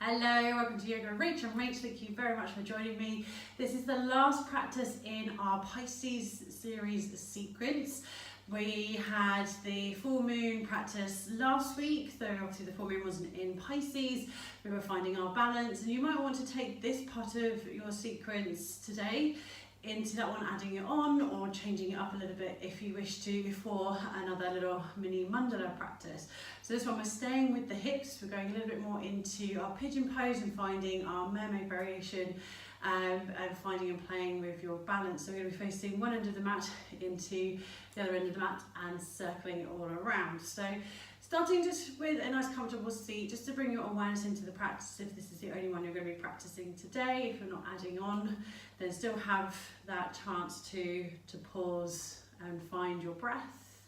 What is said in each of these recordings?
Hello, welcome to Yoga with Rach. I'm Rach, thank you very much for joining me. This is the last practice in our Pisces series sequence. We had the full moon practice last week, though obviously the full moon wasn't in Pisces. We were finding our balance, and you might want to take this part of your sequence today into that one, adding it on or changing it up a little bit if you wish to for another little mini mandala practice. So this one we're staying with the hips, we're going a little bit more into our pigeon pose and finding our mermaid variation and finding and playing with your balance. So we're going to be facing one end of the mat into the other end of the mat and circling it all around. So starting just with a nice comfortable seat, just to bring your awareness into the practice. If this is the only one you're going to be practicing today, if you're not adding on, then still have that chance to pause and find your breath.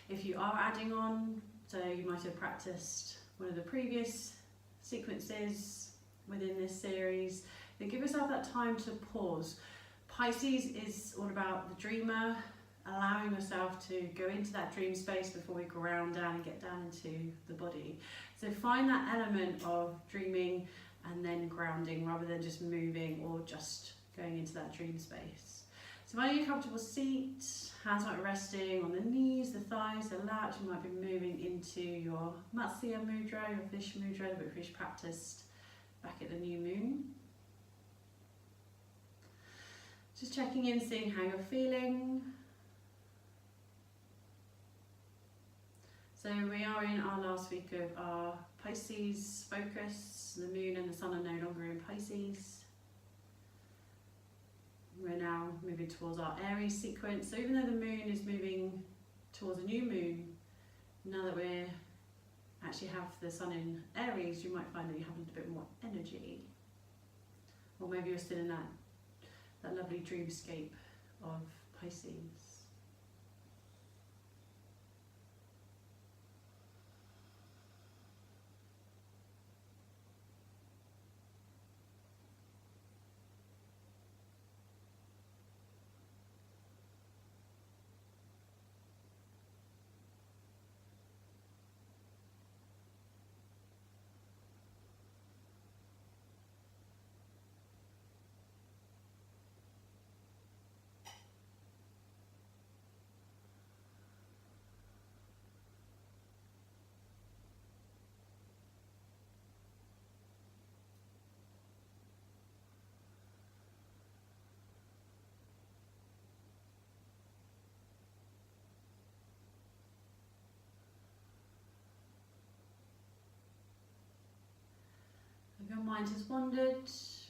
If you are adding on, so you might have practiced one of the previous sequences within this series, then give yourself that time to pause. Pisces is all about the dreamer, allowing yourself to go into that dream space before we ground down and get down into the body. So find that element of dreaming and then grounding rather than just moving or just going into that dream space. So finding a comfortable seat, hands might be resting on the knees, the thighs, the lats. You might be moving into your Matsya mudra, your fish mudra, which we practiced back at the new moon. Just checking in, seeing how you're feeling. So we are in our last week of our Pisces focus. The moon and the sun are no longer in Pisces. We're now moving towards our Aries sequence. So even though the moon is moving towards a new moon, now that we actually have the sun in Aries, you might find that you have a little bit more energy. Or maybe you're still in that lovely dreamscape of Pisces. If your mind has wandered,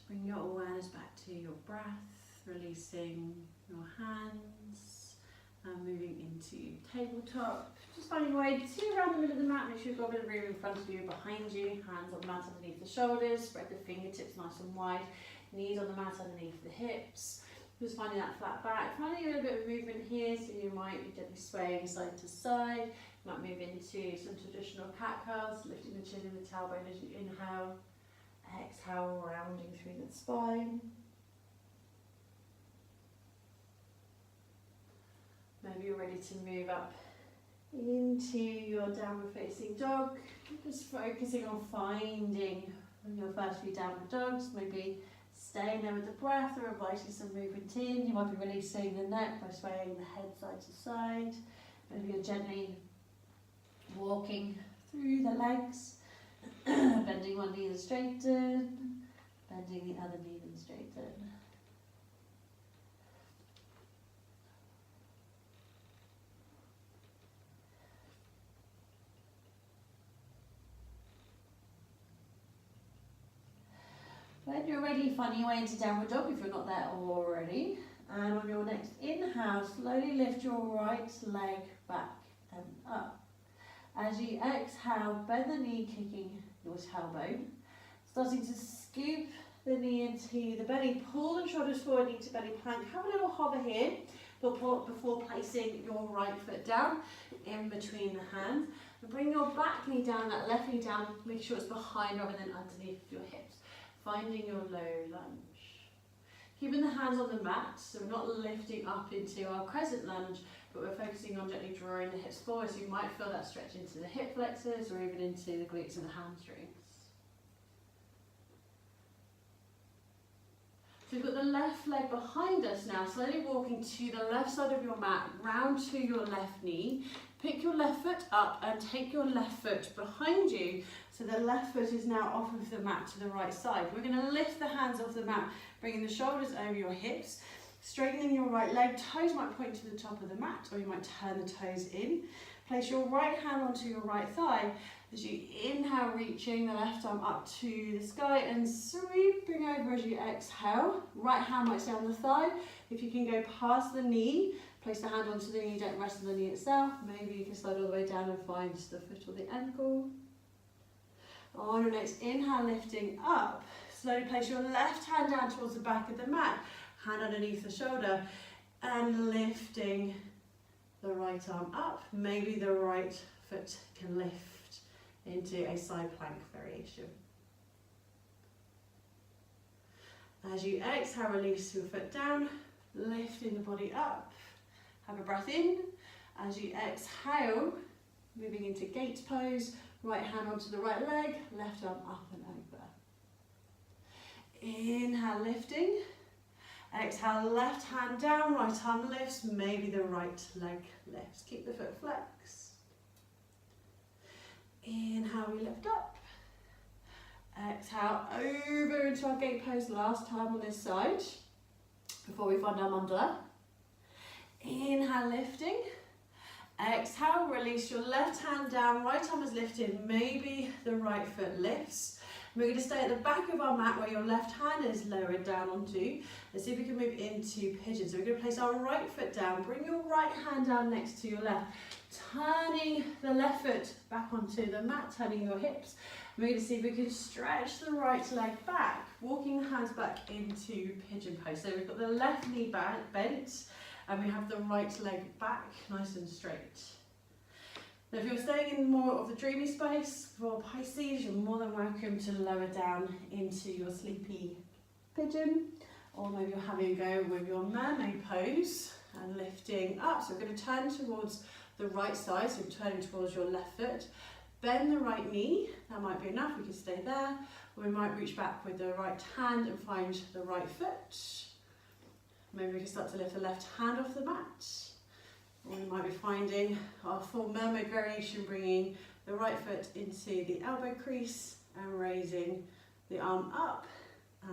bring your awareness back to your breath, releasing your hands and moving into tabletop. Just finding a way to sit around the middle of the mat. Make sure you've got a bit of room in front of you, behind you, hands on the mat underneath the shoulders, spread the fingertips nice and wide, knees on the mat underneath the hips. Just finding that flat back, finding a little bit of movement here, so you might be gently swaying side to side. You might move into some traditional cat cows, lifting the chin and the tailbone as you inhale. Exhale, rounding through the spine. Maybe you're ready to move up into your downward facing dog. Just focusing on finding your first few downward dogs. Maybe staying there with the breath or inviting some movement in. You might be releasing the neck by swaying the head side to side. Maybe you're gently walking through the legs. Bending one knee and straighten, bending the other knee and straighten. When you're ready, finding your way into downward dog if you're not there already. And on your next inhale, slowly lift your right leg back and up. As you exhale, bend the knee, kicking your tailbone. Starting to scoop the knee into the belly. Pull the shoulders forward into belly plank. Have a little hover here before placing your right foot down in between the hands. And bring your back knee down, that left knee down. Make sure it's behind rather than underneath your hips. Finding your low lunge. Keeping the hands on the mat, so we're not lifting up into our crescent lunge, but we're focusing on gently drawing the hips forward, so you might feel that stretch into the hip flexors or even into the glutes and the hamstrings. left leg behind us now, slowly walking to the left side of your mat, round to your left knee. Pick your left foot up and take your left foot behind you. So the left foot is now off of the mat to the right side. We're going to lift the hands off the mat, bringing the shoulders over your hips, straightening your right leg. Toes might point to the top of the mat, or you might turn the toes in. Place your right hand onto your right thigh. As you inhale, reaching the left arm up to the sky and sweeping over as you exhale. Right hand might stay on the thigh. If you can go past the knee, place the hand onto the knee, don't rest on the knee itself. Maybe you can slide all the way down and find the foot or the ankle. On your next inhale, lifting up. Slowly place your left hand down towards the back of the mat, hand underneath the shoulder, and lifting the right arm up. Maybe the right foot can lift into a side plank variation. As you exhale, release your foot down, lifting the body up. Have a breath in. As you exhale, moving into gate pose, right hand onto the right leg, left arm up and over. Inhale, lifting. Exhale, left hand down, right arm lifts, maybe the right leg lifts. Keep the foot flexed. Inhale, we lift up. Exhale, over into our gate pose, last time on this side, before we find our mandala. Inhale, lifting. Exhale, release your left hand down, right arm is lifted, maybe the right foot lifts. We're going to stay at the back of our mat where your left hand is lowered down onto. Let's see if we can move into pigeon. So we're going to place our right foot down, bring your right hand down next to your left, turning the left foot back onto the mat, turning your hips. We're going to see if we can stretch the right leg back, walking the hands back into pigeon pose. So we've got the left knee back bent, and we have the right leg back, nice and straight. Now if you're staying in more of the dreamy space for Pisces, you're more than welcome to lower down into your sleepy pigeon, or maybe you're having a go with your mermaid pose and lifting up. So we're going to turn towards the right side, so we're turning towards your left foot. Bend the right knee, that might be enough, we can stay there. Or we might reach back with the right hand and find the right foot. Maybe we can start to lift the left hand off the mat. Or we might be finding our full mermaid variation, bringing the right foot into the elbow crease and raising the arm up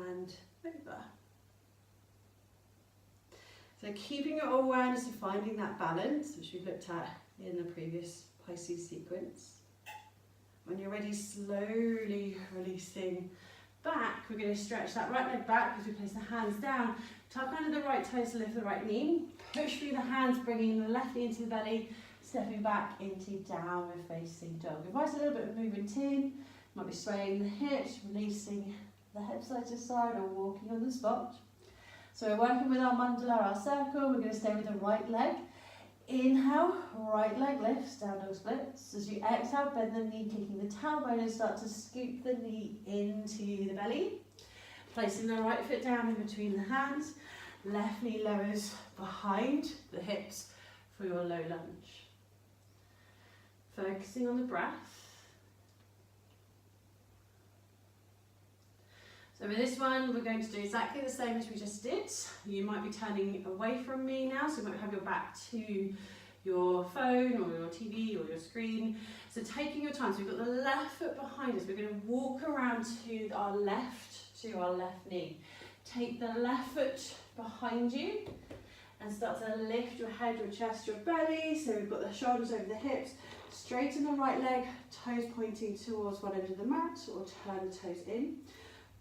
and over. So keeping your awareness of finding that balance, which we looked at in the previous Pisces sequence. When you're ready, slowly releasing back. We're going to stretch that right leg back as we place the hands down. Tuck under the right toes to lift the right knee. Push through the hands, bringing the left knee into the belly, stepping back into downward facing dog. Invite a little bit of movement in. Might be swaying the hips, releasing the hips side to side, or walking on the spot. So we're working with our mandala, our circle. We're going to stay with the right leg. Inhale, right leg lifts, down dog splits. As you exhale, bend the knee, kicking the tailbone, and start to scoop the knee into the belly. Placing the right foot down in between the hands. Left knee lowers behind the hips for your low lunge. Focusing on the breath. So with this one, we're going to do exactly the same as we just did. You might be turning away from me now, so you might have your back to your phone or your TV or your screen. So taking your time, so we've got the left foot behind us. We're going to walk around to our left knee. Take the left foot behind you and start to lift your head, your chest, your belly. So we've got the shoulders over the hips. Straighten the right leg, toes pointing towards one end of the mat, or turn the toes in.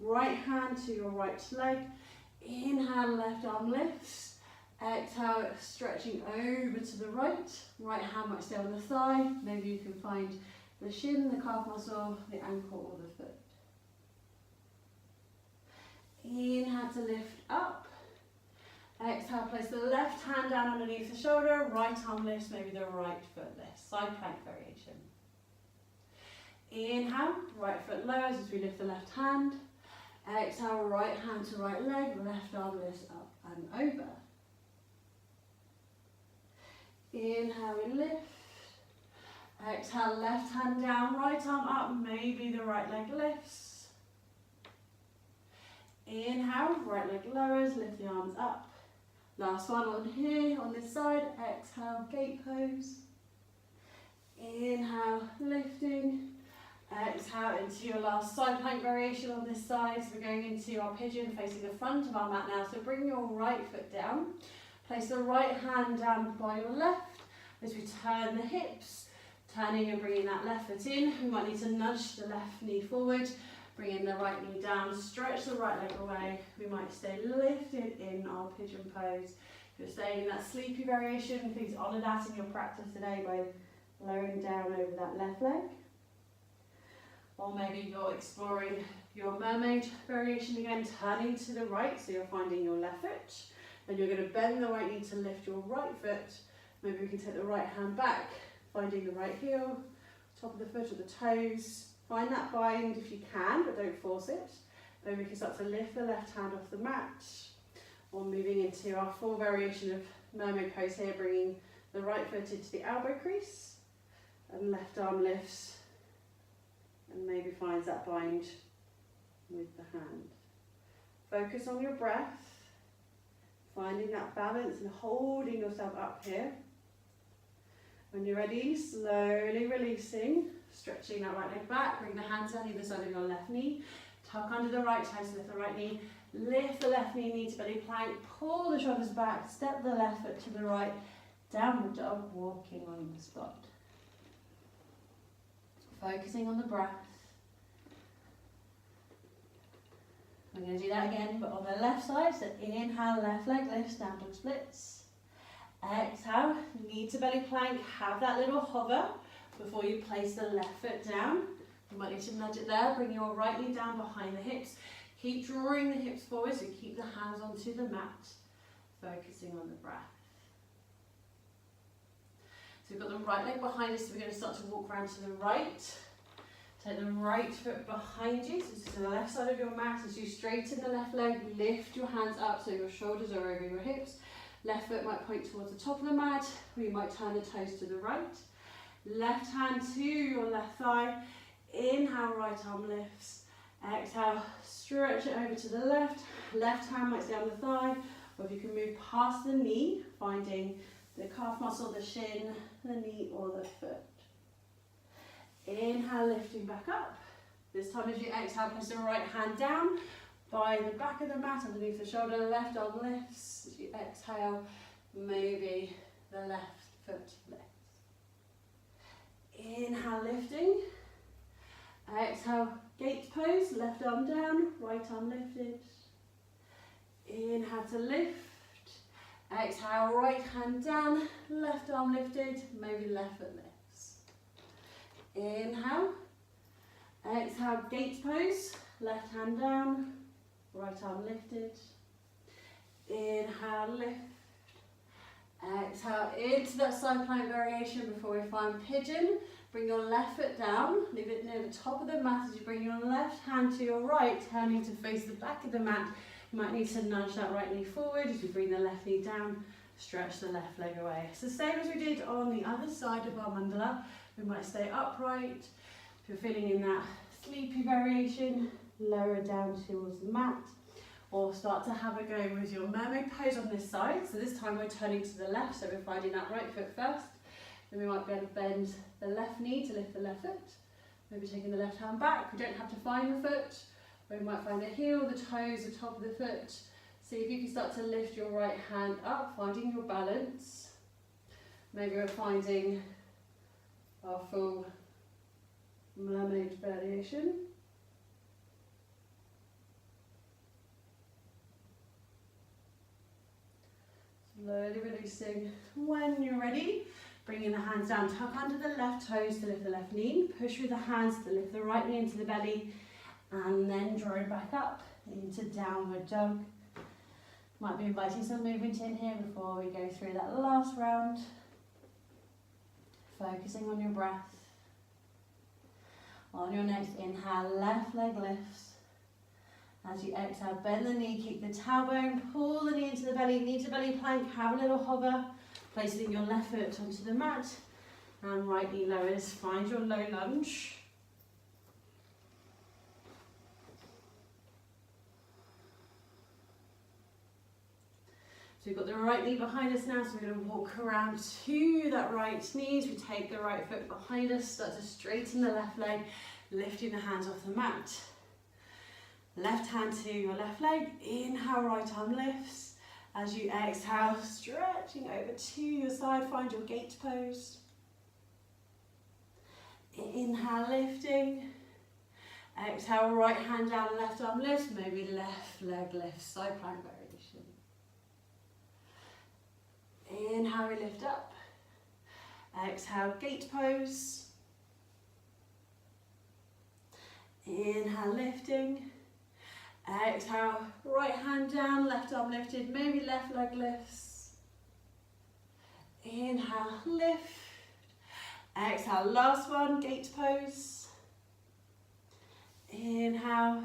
Right hand to your right leg. Inhale, left arm lifts. Exhale, stretching over to the right. Right hand might stay on the thigh. Maybe you can find the shin, the calf muscle, the ankle, or the foot. Inhale to lift up. Exhale, place the left hand down underneath the shoulder. Right arm lifts, maybe the right foot lifts. Side plank variation. Inhale, right foot lowers as we lift the left hand. Exhale, right hand to right leg, left arm lifts up and over. Inhale, we lift. Exhale, left hand down, right arm up, maybe the right leg lifts. Inhale, right leg lowers, lift the arms up. Last one on here, on this side. Exhale, gate pose. Inhale, lifting. Exhale into your last side plank variation on this side. So we're going into our pigeon facing the front of our mat now. So bring your right foot down. Place the right hand down by your left as we turn the hips. Turning and bringing that left foot in. We might need to nudge the left knee forward. Bringing the right knee down. Stretch the right leg away. We might stay lifted in our pigeon pose. If you're staying in that sleepy variation, please honour that in your practice today by lowering down over that left leg. Or maybe you're exploring your mermaid variation again, turning to the right, so you're finding your left foot. And you're going to bend the right knee to lift your right foot. Maybe we can take the right hand back, finding the right heel, top of the foot or the toes. Find that bind if you can, but don't force it. Maybe we can start to lift the left hand off the mat. Or moving into our full variation of mermaid pose here, bringing the right foot into the elbow crease. And left arm lifts. And maybe finds that bind with the hand. Focus on your breath, finding that balance and holding yourself up here. When you're ready, slowly releasing, stretching that right leg back, bring the hands down either side of your left knee, tuck under the right toes, lift the right knee, lift the left knee to belly plank, pull the shoulders back, step the left foot to the right, downward dog, walking on the spot. Focusing on the breath. I'm going to do that again, but on the left side. So inhale, left leg lifts, down dog splits. Exhale, knee to belly plank. Have that little hover before you place the left foot down. You might need to nudge it there. Bring your right knee down behind the hips. Keep drawing the hips forward, so keep the hands onto the mat. Focusing on the breath. So we've got the right leg behind us, so we're going to start to walk around to the right. Take the right foot behind you, so to the left side of your mat. As you straighten the left leg, lift your hands up so your shoulders are over your hips. Left foot might point towards the top of the mat, or you might turn the toes to the right. Left hand to your left thigh. Inhale, right arm lifts. Exhale, stretch it over to the left. Left hand might stay on the thigh, or if you can move past the knee, finding the calf muscle, the shin, the knee or the foot. Inhale, lifting back up. This time as you exhale, place the right hand down by the back of the mat underneath the shoulder. Left arm lifts. As you exhale, maybe the left foot lifts. Inhale, lifting. Exhale, gate pose. Left arm down, right arm lifted. Inhale to lift. Exhale, right hand down, left arm lifted, maybe left foot lifts. Inhale. Exhale, gate pose, left hand down, right arm lifted. Inhale, lift. Exhale, into that side plank variation before we find pigeon. Bring your left foot down, leave it near the top of the mat as you bring your left hand to your right, turning to face the back of the mat. You might need to nudge that right knee forward as you bring the left knee down, stretch the left leg away. So same as we did on the other side of our mandala, we might stay upright. If you're feeling in that sleepy variation, lower down towards the mat, or start to have a go with your mermaid pose on this side. So this time we're turning to the left, so we're finding that right foot first. Then we might be able to bend the left knee to lift the left foot. Maybe taking the left hand back. We don't have to find the foot. We might find the heel, the toes, the top of the foot. See if you can start to lift your right hand up, finding your balance. Maybe we're finding our full mermaid variation. Slowly releasing when you're ready. Bringing the hands down, tuck under the left toes to lift the left knee. Push with the hands to lift the right knee into the belly. And then draw it back up into downward dog. Might be inviting some movement in here before we go through that last round. Focusing on your breath. On your next inhale, left leg lifts. As you exhale, bend the knee, keep the tailbone, pull the knee into the belly, knee to belly plank, have a little hover. Placing your left foot onto the mat and right knee lowers. Find your low lunge. So we've got the right knee behind us now, so we're going to walk around to that right knee. We take the right foot behind us, start to straighten the left leg, lifting the hands off the mat. Left hand to your left leg, inhale, right arm lifts. As you exhale, stretching over to your side, find your gate pose. Inhale, lifting. Exhale, right hand down, left arm lifts, maybe left leg lifts, side plank variation. Inhale, we lift up. Exhale, gate pose. Inhale, lifting. Exhale, right hand down, left arm lifted, maybe left leg lifts. Inhale, lift. Exhale, last one, gate pose. Inhale.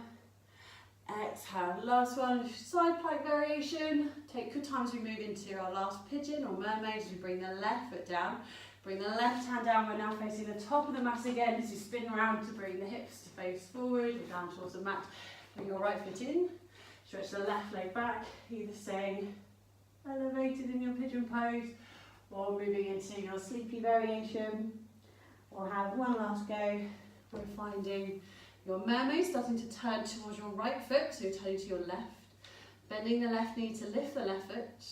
Exhale, last one, side plank variation. Take good time as we move into our last pigeon or mermaid as we bring the left foot down. Bring the left hand down, we're now facing the top of the mat again as you spin around to bring the hips to face forward or down towards the mat. Bring your right foot in, stretch the left leg back, either staying elevated in your pigeon pose or moving into your sleepy variation. We'll have one last go. We're finding your mermaid, starting to turn towards your right foot, so you're turning to your left. Bending the left knee to lift the left foot.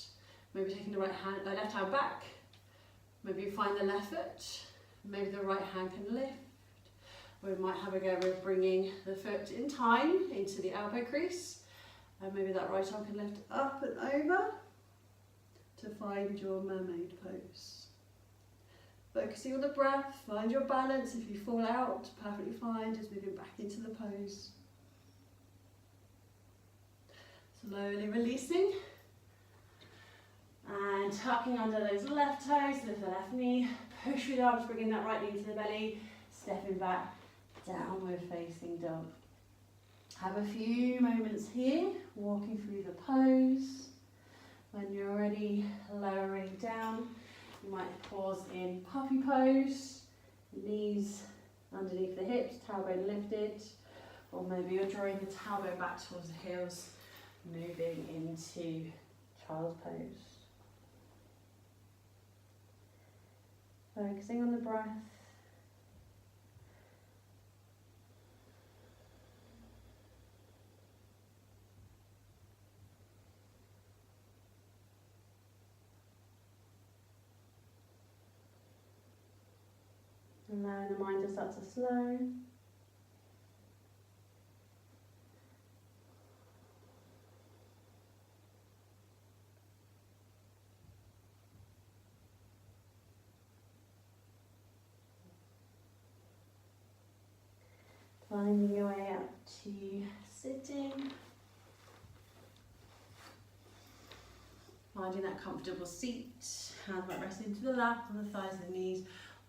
Maybe taking the left hand back. Maybe you find the left foot. Maybe the right hand can lift. We might have a go with bringing the foot in time into the elbow crease. And maybe that right arm can lift up and over to find your mermaid pose. Focusing on the breath, find your balance. If you fall out, perfectly fine, just moving back into the pose. Slowly releasing. And tucking under those left toes, lift the left knee, push with the arms, bringing that right knee to the belly, stepping back, downward facing dog. Have a few moments here, walking through the pose. When you're ready, lowering down. You might pause in puppy pose, knees underneath the hips, tailbone lifted, or maybe you're drawing the tailbone back towards the heels, moving into child's pose. Focusing on the breath. Allowing the mind to start to slow. Finding your way up to sitting. Finding that comfortable seat. Hands might rest into the lap, on the thighs and the knees.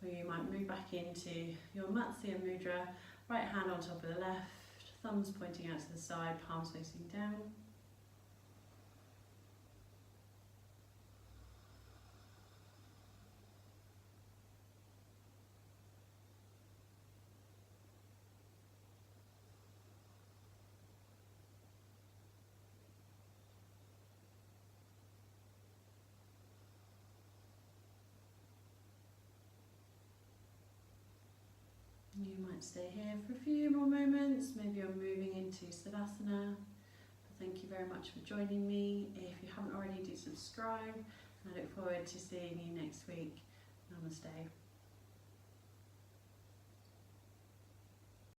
Or you might move back into your Matsya Mudra, right hand on top of the left, thumbs pointing out to the side, palms facing down. You might stay here for a few more moments, maybe you're moving into Savasana. But thank you very much for joining me. If you haven't already, do subscribe, and I look forward to seeing you next week. Namaste.